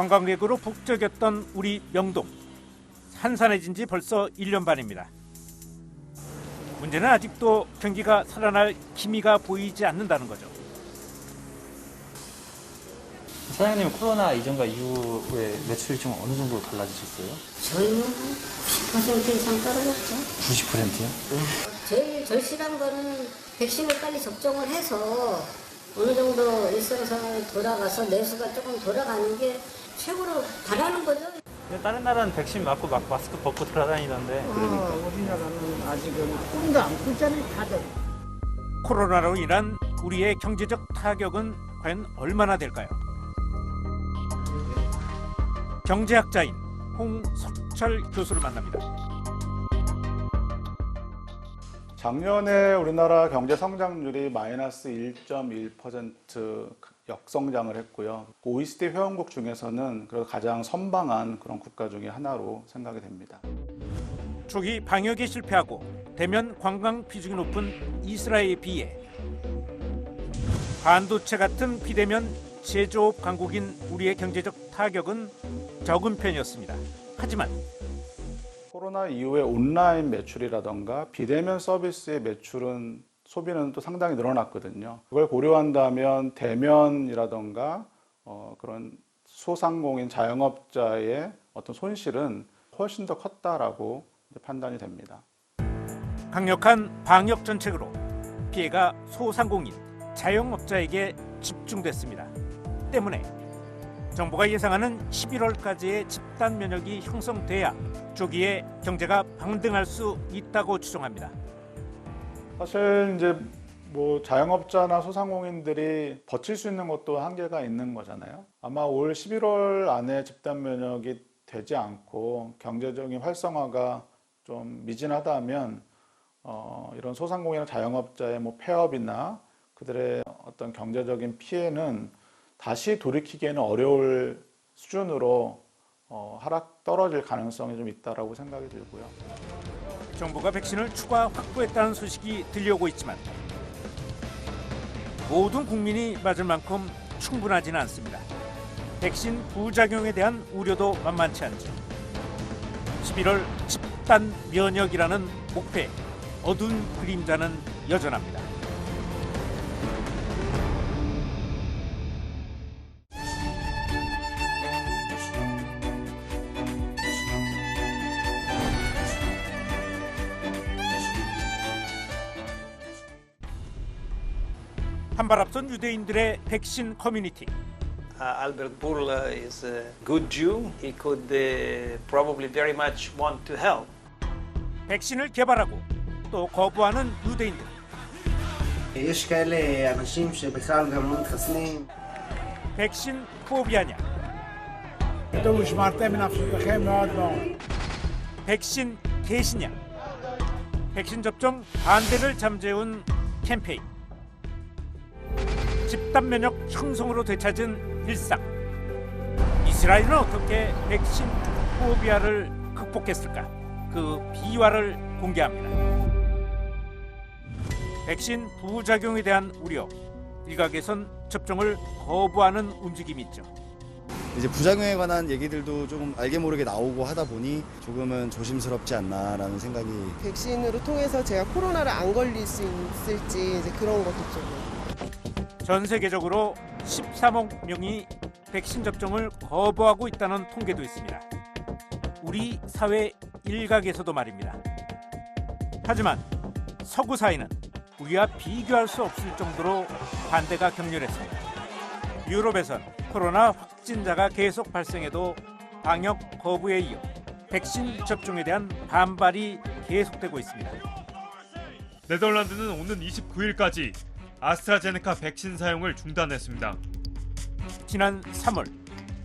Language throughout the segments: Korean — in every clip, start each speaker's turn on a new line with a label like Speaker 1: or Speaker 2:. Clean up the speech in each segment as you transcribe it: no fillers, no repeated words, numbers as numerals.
Speaker 1: 관광객으로 북적였던 우리 명동. 한산해진 지 벌써 1년 반입니다. 문제는 아직도 경기가 살아날 기미가 보이지 않는다는 거죠.
Speaker 2: 사장님, 코로나 이전과 이후에 매출이 좀 어느 정도 달라지셨어요?
Speaker 3: 저희는 90% 이상 떨어졌죠.
Speaker 2: 90%요?
Speaker 3: 제일 절실한 거는 백신을 빨리 접종을 해서 어느 정도 일상생활 돌아가서 내수가 조금 돌아가는 게 최고로 바라는 거죠.
Speaker 2: 다른 나라는 백신 맞고 막 마스크 벗고 돌아다니던데.
Speaker 4: 우리나라는 아직은 꿈도 안 꾸잖아요, 다들.
Speaker 1: 코로나로 인한 우리의 경제적 타격은 과연 얼마나 될까요? 경제학자인 홍석철 교수를 만납니다.
Speaker 5: 작년에 우리나라 경제 성장률이 마이너스 1.1% 역성장을 했고요. OECD 회원국 중에서는 가장 선방한 그런 국가 중에 하나로 생각이 됩니다.
Speaker 1: 초기 방역에 실패하고 대면 관광 비중이 높은 이스라엘에 비해 반도체 같은 비대면 제조업 강국인 우리의 경제적 타격은 적은 편이었습니다. 하지만
Speaker 5: 코로나 이후에 온라인 매출이라던가 비대면 서비스의 매출은 소비는 또 상당히 늘어났거든요. 그걸 고려한다면 대면이라던가 그런 소상공인 자영업자의 어떤 손실은 훨씬 더 컸다라고 판단이 됩니다.
Speaker 1: 강력한 방역 정책으로 피해가 소상공인, 자영업자에게 집중됐습니다. 때문에 정부가 예상하는 11월까지의 집단 면역이 형성돼야 조기에 경제가 반등할 수 있다고 추정합니다.
Speaker 5: 사실 이제 자영업자나 소상공인들이 버틸 수 있는 것도 한계가 있는 거잖아요. 아마 올 11월 안에 집단 면역이 되지 않고 경제적인 활성화가 좀 미진하다면 이런 소상공인이나 자영업자의 폐업이나 그들의 어떤 경제적인 피해는 다시 돌이키기에는 어려울 수준으로 하락 떨어질 가능성이 좀 있다라고 생각이 들고요.
Speaker 1: 정부가 백신을 추가 확보했다는 소식이 들려오고 있지만 모든 국민이 맞을 만큼 충분하지는 않습니다. 백신 부작용에 대한 우려도 만만치 않죠. 11월 집단 면역이라는 목표에 어두운 그림자는 여전합니다. 한 발 앞선 유대인들의 백신 커뮤니티.
Speaker 6: Albert Bourla is a good Jew. He could probably very much want to help.
Speaker 1: 백신을 개발하고 또 거부하는 유대인들.
Speaker 7: יש כאלה אנשים שבכלל גם לא מתחסנים.
Speaker 1: 백신 포비아냐. 백신 개시냐. 백신 접종 반대를 잠재운 캠페인. 집단 면역 형성으로 되찾은 일상. 이스라엘은 어떻게 백신 포비아를 극복했을까? 그 비화를 공개합니다. 백신 부작용에 대한 우려. 일각에선 접종을 거부하는 움직임이 있죠.
Speaker 8: 이제 부작용에 관한 얘기들도 조금 알게 모르게 나오고 하다 보니 조금은 조심스럽지 않나라는 생각이.
Speaker 9: 백신으로 통해서 제가 코로나를 안 걸릴 수 있을지 이제 그런 것도 좀.
Speaker 1: 전 세계적으로 13억 명이 백신 접종을 거부하고 있다는 통계도 있습니다. 우리 사회 일각에서도 말입니다. 하지만 서구 사회는 우리와 비교할 수 없을 정도로 반대가 격렬했습니다. 유럽에선 코로나 확진자가 계속 발생해도 방역 거부에 이어 백신 접종에 대한 반발이 계속되고 있습니다.
Speaker 10: 네덜란드는 오는 29일까지 아스트라제네카 백신 사용을 중단했습니다.
Speaker 1: 지난 3월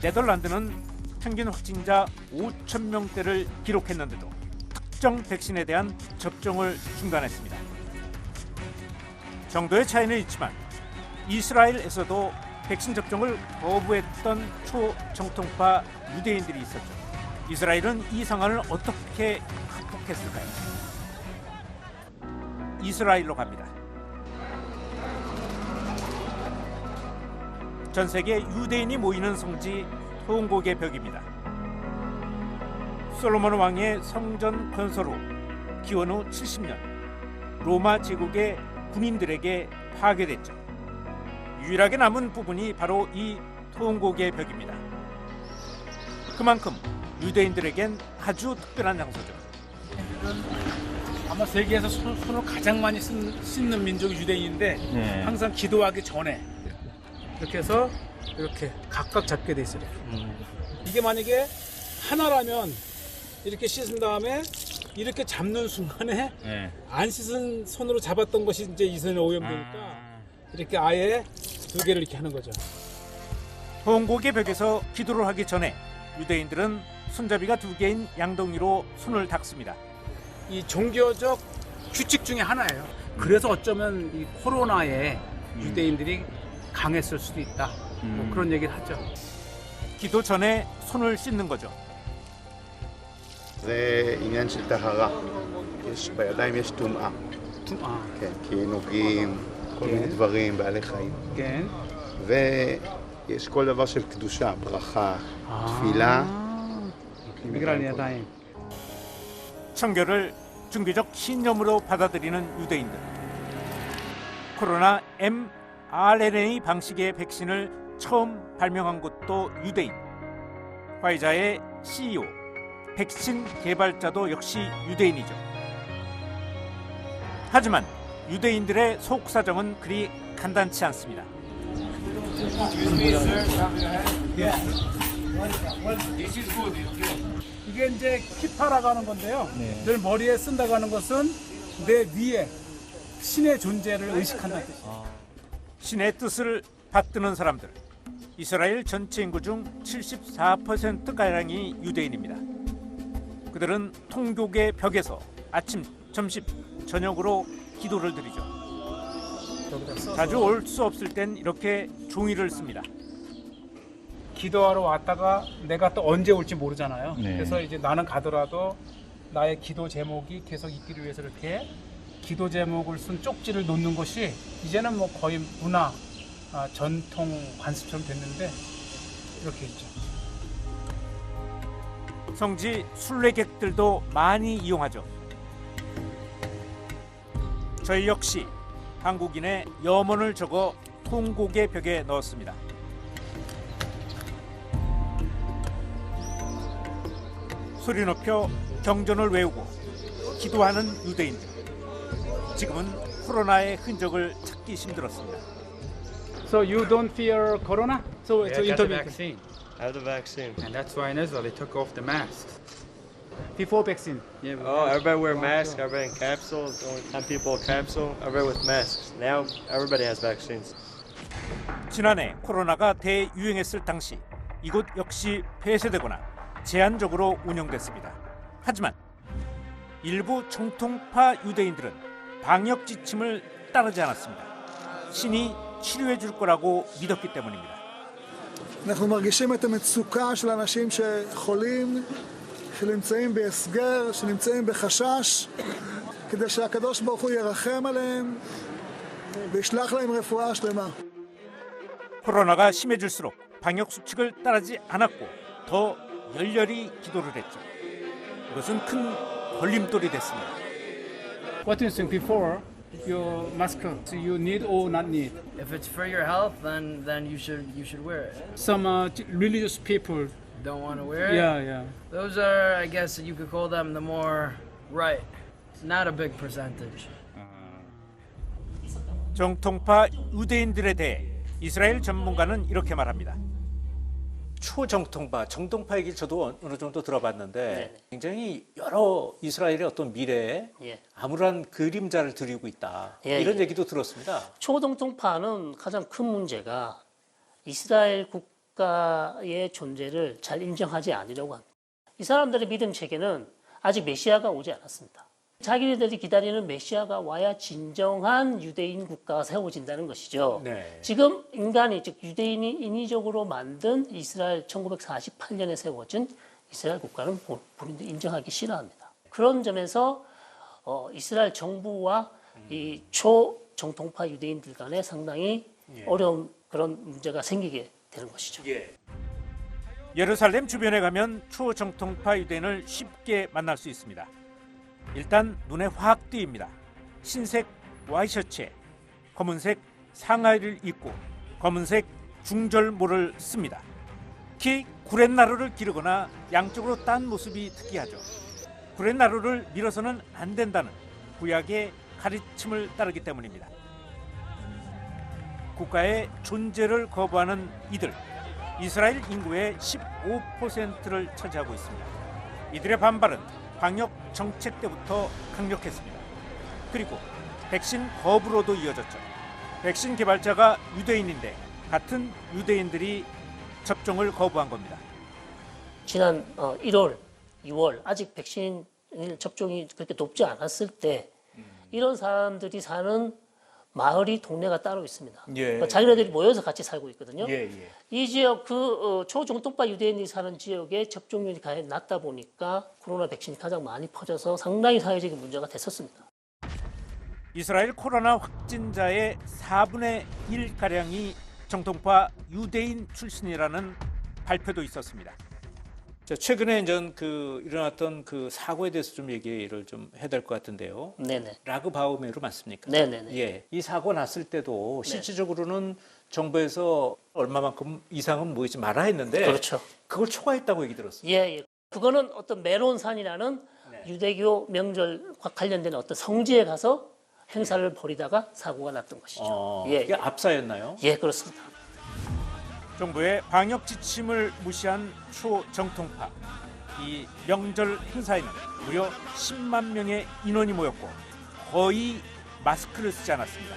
Speaker 1: 네덜란드는 평균 확진자 5,000명대를 기록했는데도 특정 백신에 대한 접종을 중단했습니다. 정도의 차이는 있지만 이스라엘에서도 백신 접종을 거부했던 초정통파 유대인들이 있었죠. 이스라엘은 이 상황을 어떻게 극복했을까요? 이스라엘로 갑니다. 전 세계 유대인이 모이는 성지 통곡의 벽입니다. 솔로몬 왕의 성전 건설 후 기원 후 70년 로마 제국의 군인들에게 파괴됐죠. 유일하게 남은 부분이 바로 이 통곡의 벽입니다. 그만큼 유대인들에겐 아주 특별한 장소죠.
Speaker 4: 아마 세계에서 손을 가장 많이 씻는 민족이 유대인인데
Speaker 2: 네.
Speaker 4: 항상 기도하기 전에 이렇게 해서 이렇게 각각 잡게 돼 있어요. 이게 만약에 하나라면 이렇게 씻은 다음에 이렇게 잡는 순간에
Speaker 2: 네.
Speaker 4: 안 씻은 손으로 잡았던 것이 이제 이손에 오염되니까 이렇게 아예 두 개를 이렇게 하는 거죠.
Speaker 1: 통곡의 벽에서 기도를 하기 전에 유대인들은 손잡이가 2개인 양동이로 손을 닦습니다.
Speaker 4: 이 종교적 규칙 중에 하나예요. 그래서 어쩌면 이 코로나에 유대인들이 강했을 수도 있다. 뭐 그런 얘기를 하죠.
Speaker 1: 기도 전에 손을 씻는 거죠.
Speaker 11: זה עניין של טהרה. בידיים יש טומאה.
Speaker 4: טומאה.
Speaker 11: כן, כי נוגעים כל מיני דברים, בעלי חיים.
Speaker 4: כן.
Speaker 11: ויש כל דבר של קדושה, ברכה, תפילה.
Speaker 4: בגלל ידיים.
Speaker 1: 청결을 종교적 신념으로 받아들이는 유대인들. 코로나 mRNA 방식의 백신을 처음 발명한 곳도 유대인. 화이자의 CEO, 백신 개발자도 역시 유대인이죠. 하지만 유대인들의 속 사정은 그리 간단치 않습니다.
Speaker 4: 이게 이제 키파라고 하는 건데요. 늘 머리에 쓴다고 하는 것은 내 위에 신의 존재를 의식한다는 뜻이에요.
Speaker 1: 신의 뜻을 받드는 사람들. 이스라엘 전체 인구 중 74%가량이 유대인입니다. 그들은 통곡의 벽에서 아침, 점심, 저녁으로 기도를 드리죠. 자주 올 수 없을 땐 이렇게 종이를 씁니다.
Speaker 4: 기도하러 왔다가 내가 또 언제 올지 모르잖아요.
Speaker 2: 네.
Speaker 4: 그래서 이제 나는 가더라도 나의 기도 제목이 계속 있기를 위해서 이렇게 기도 제목을 쓴 쪽지를 놓는 것이 이제는 뭐 거의 문화, 전통 관습처럼 됐는데 이렇게 있죠.
Speaker 1: 성지 순례객들도 많이 이용하죠. 저희 역시 한국인의 염원을 적어 통곡의 벽에 넣었습니다. 소리 높여 경전을 외우고 기도하는 유대인들. 지금은 코로나의 흔적을 찾기 힘들었습니다.
Speaker 4: So you don't fear corona? So
Speaker 12: Yeah,
Speaker 4: so
Speaker 12: I got the
Speaker 4: interview.
Speaker 12: vaccine. I have the vaccine.
Speaker 4: And that's why in Israel they took off the masks. Before vaccine. Yeah.
Speaker 12: Oh, everybody wear masks. Everybody in capsules. The only time people in capsule. Everybody with masks. Now everybody has vaccines.
Speaker 1: 지난해 코로나가 대유행했을 당시 이곳 역시 폐쇄되거나 제한적으로 운영됐습니다. 하지만 일부 정통파 유대인들은 방역 지침을 따르지 않았습니다. 신이 치료해 줄 거라고 믿었기 때문입니다.
Speaker 13: אנחנו מרגישים את המצוקה של אנשים שחולים, שנמצאים בהסגר, שנמצאים בחשש, כדי שהקדוש ברוך הוא ירחם עליהם וישלח להם רפואה שלמה.
Speaker 1: 코로나가 심해질수록 방역 수칙을 따르지 않았고 더 열렬히 기도를 했죠. 이것은 큰 걸림돌이 됐습니다.
Speaker 4: What do you think before your mask? So you need or not need?
Speaker 14: If it's for your health, then you should wear it.
Speaker 4: Some religious people
Speaker 14: don't want to wear it.
Speaker 4: Yeah.
Speaker 14: Those are, I guess, you could call them the more right. Not a big percentage.
Speaker 1: 정통파 유대인들에 대해 이스라엘 전문가는 이렇게 말합니다. 초정통파, 정통파 얘기 저도 어느 정도 들어봤는데 굉장히 여러 이스라엘의 어떤 미래에 암울한 그림자를 드리고 있다. 이런 얘기도 들었습니다.
Speaker 15: 초정통파는 가장 큰 문제가 이스라엘 국가의 존재를 잘 인정하지 않으려고 합니다. 이 사람들의 믿음 체계는 아직 메시아가 오지 않았습니다. 자기들이 기다리는 메시아가 와야 진정한 유대인 국가가 세워진다는 것이죠.
Speaker 1: 네.
Speaker 15: 지금 인간이, 즉 유대인이 인위적으로 만든 이스라엘 1948년에 세워진 이스라엘 국가는 본인들이 인정하기 싫어합니다. 그런 점에서 이스라엘 정부와 이 초정통파 유대인들 간에 상당히 어려운 그런 문제가 생기게 되는 것이죠.
Speaker 1: 예루살렘 주변에 가면 초정통파 유대인을 쉽게 만날 수 있습니다. 일단 눈에 확 띄입니다. 흰색 와이셔츠에 검은색 상하이를 입고 검은색 중절모를 씁니다. 특히 구렛나루를 기르거나 양쪽으로 딴 모습이 특이하죠. 구렛나루를 밀어서는 안 된다는 구약의 가르침을 따르기 때문입니다. 국가의 존재를 거부하는 이들, 이스라엘 인구의 15%를 차지하고 있습니다. 이들의 반발은 방역 정책 때부터 강력했습니다. 그리고 백신 거부로도 이어졌죠. 백신 개발자가 유대인인데 같은 유대인들이 접종을 거부한 겁니다.
Speaker 15: 지난 1월, 2월 아직 백신 접종이 그렇게 높지 않았을 때 이런 사람들이 사는 마을이 동네가 따로 있습니다.
Speaker 1: 예.
Speaker 15: 그러니까 자기네들이 모여서 같이 살고 있거든요.
Speaker 1: 예, 예.
Speaker 15: 이 지역 초정통파 유대인이 사는 지역에 접종률이 가장 낮다 보니까 코로나 백신이 가장 많이 퍼져서 상당히 사회적인 문제가 됐었습니다.
Speaker 1: 이스라엘 코로나 확진자의 4분의 1가량이 정통파 유대인 출신이라는 발표도 있었습니다. 자, 최근에 일어났던 그 사고에 대해서 좀 얘기를 좀 해야 될 것 같은데요.
Speaker 15: 네네.
Speaker 1: 라그바우메르 맞습니까?
Speaker 15: 네네네.
Speaker 1: 예, 이 사고 났을 때도 실질적으로는 정부에서 얼마만큼 이상은 모이지 말아 했는데
Speaker 15: 그렇죠.
Speaker 1: 그걸 초과했다고 얘기 들었어요.
Speaker 15: 예, 예. 그거는 어떤 메론산이라는 유대교 명절과 관련된 어떤 성지에 가서 행사를 벌이다가 사고가 났던 것이죠. 예,
Speaker 1: 이게 압사였나요?
Speaker 15: 예, 그렇습니다.
Speaker 1: 정부의 방역 지침을 무시한 초정통파. 이 명절 행사에는 무려 10만 명의 인원이 모였고 거의 마스크를 쓰지 않았습니다.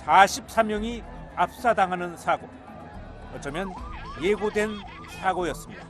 Speaker 1: 44명이 압사당하는 사고. 어쩌면 예고된 사고였습니다.